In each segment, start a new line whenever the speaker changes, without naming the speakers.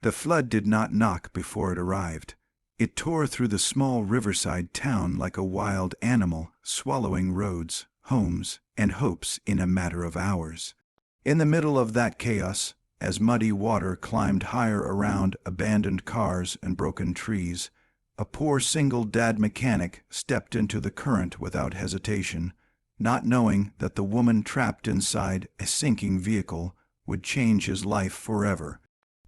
The flood did not knock before it arrived. It tore through the small riverside town like a wild animal, swallowing roads, homes, and hopes in a matter of hours. In the middle of that chaos, as muddy water climbed higher around abandoned cars and broken trees, a poor single-dad mechanic stepped into the current without hesitation, not knowing that the woman trapped inside a sinking vehicle would change his life forever.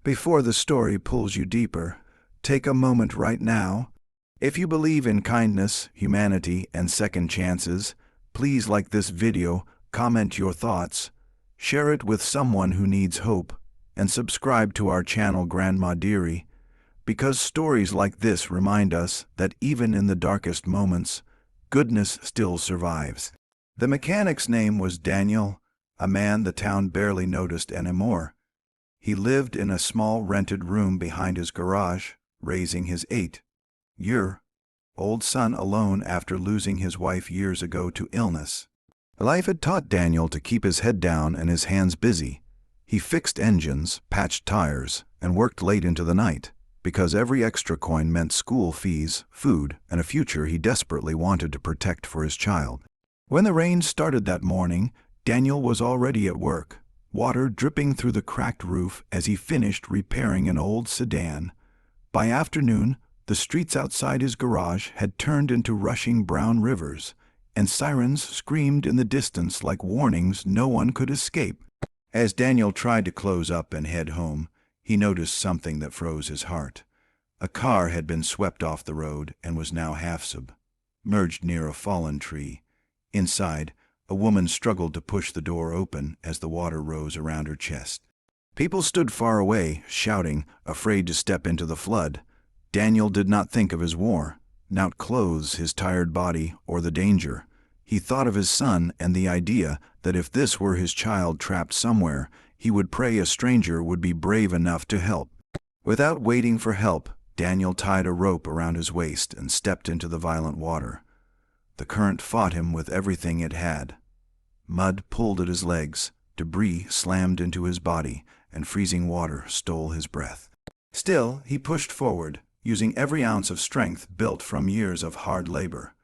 Before the story pulls you deeper, take a moment right now. If you believe in kindness, humanity, and second chances, please like this video, comment your thoughts, share it with someone who needs hope, and subscribe to our channel GrandmaDiery, because stories like this remind us that even in the darkest moments, goodness still survives. The mechanic's name was Daniel, a man the town barely noticed anymore. He lived in a small rented room behind his garage, raising his 8-year-old son alone after losing his wife years ago to illness. Life had taught Daniel to keep his head down and his hands busy. He fixed engines, patched tires, and worked late into the night, because every extra coin meant school fees, food, and a future he desperately wanted to protect for his child. When the rain started that morning, Daniel was already at work, water dripping through the cracked roof as he finished repairing an old sedan. By afternoon, the streets outside his garage had turned into rushing brown rivers, and sirens screamed in the distance like warnings no one could escape. As Daniel tried to close up and head home, he noticed something that froze his heart. A car had been swept off the road and was now half submerged near a fallen tree. Inside, a woman struggled to push the door open as the water rose around her chest. People stood far away, shouting, afraid to step into the flood. Daniel did not think of his war, not clothes, his tired body, or the danger. He thought of his son and the idea that if this were his child trapped somewhere, he would pray a stranger would be brave enough to help. Without waiting for help, Daniel tied a rope around his waist and stepped into the violent water. The current fought him with everything it had. Mud pulled at his legs, debris slammed into his body, and freezing water stole his breath. Still, he pushed forward, using every ounce of strength built from years of hard labor.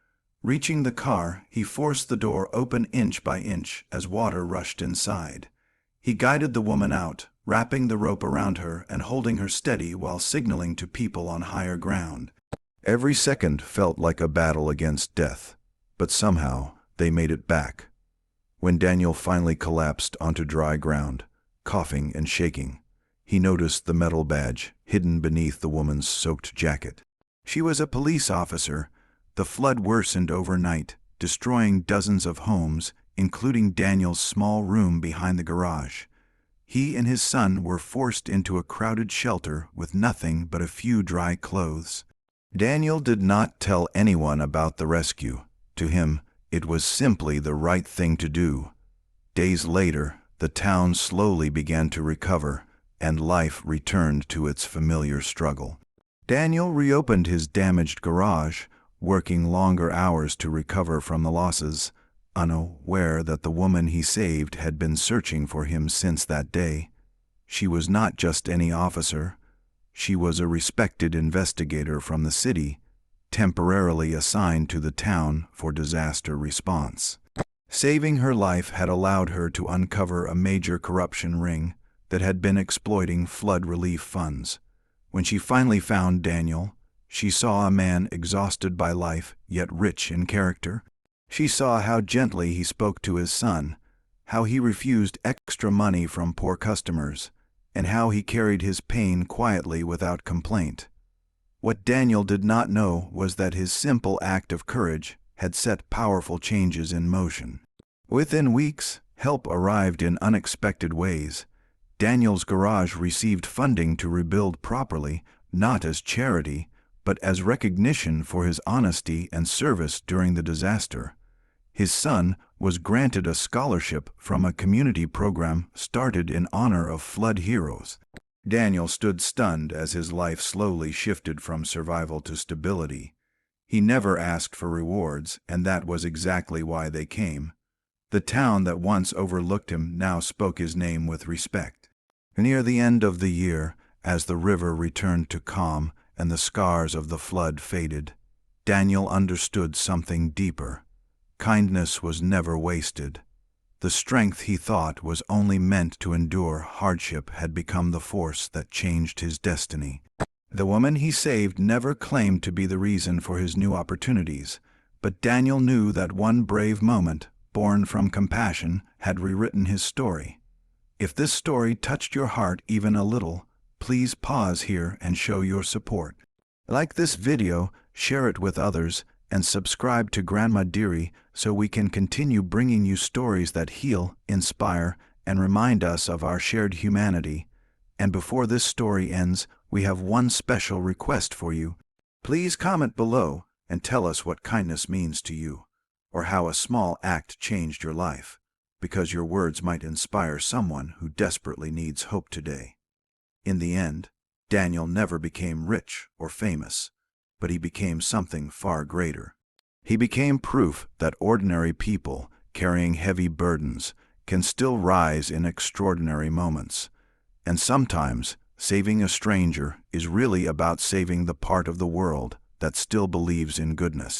Reaching the car, he forced the door open inch by inch as water rushed inside. He guided the woman out, wrapping the rope around her and holding her steady while signaling to people on higher ground. Every second felt like a battle against death, but somehow they made it back. When Daniel finally collapsed onto dry ground, coughing and shaking, he noticed the metal badge hidden beneath the woman's soaked jacket. She was a police officer. The flood worsened overnight, destroying dozens of homes, including Daniel's small room behind the garage. He and his son were forced into a crowded shelter with nothing but a few dry clothes. Daniel did not tell anyone about the rescue. To him, it was simply the right thing to do. Days later, the town slowly began to recover, and life returned to its familiar struggle. Daniel reopened his damaged garage, working longer hours to recover from the losses, unaware that the woman he saved had been searching for him since that day. She was not just any officer. She was a respected investigator from the city, temporarily assigned to the town for disaster response. Saving her life had allowed her to uncover a major corruption ring that had been exploiting flood relief funds. When she finally found Daniel, she saw a man exhausted by life yet rich in character. She saw how gently he spoke to his son, how he refused extra money from poor customers, and how he carried his pain quietly without complaint. What Daniel did not know was that his simple act of courage had set powerful changes in motion. Within weeks, help arrived in unexpected ways. Daniel's garage received funding to rebuild properly, not as charity, but as recognition for his honesty and service during the disaster. His son was granted a scholarship from a community program started in honor of flood heroes. Daniel stood stunned as his life slowly shifted from survival to stability. He never asked for rewards, and that was exactly why they came. The town that once overlooked him now spoke his name with respect. Near the end of the year, As the river returned to calm and the scars of the flood faded, Daniel understood something deeper. Kindness was never wasted. The strength he thought was only meant to endure hardship had become the force that changed his destiny. The woman he saved never claimed to be the reason for his new opportunities, but Daniel knew that one brave moment, born from compassion, had rewritten his story. If this story touched your heart even a little, please pause here and show your support. Like this video, share it with others, and subscribe to GrandmaDiery so we can continue bringing you stories that heal, inspire, and remind us of our shared humanity. And before this story ends, we have one special request for you. Please comment below and tell us what kindness means to you, or how a small act changed your life, because your words might inspire someone who desperately needs hope today. In the end, Daniel never became rich or famous, but he became something far greater. He became proof that ordinary people carrying heavy burdens can still rise in extraordinary moments. And sometimes, saving a stranger is really about saving the part of the world that still believes in goodness.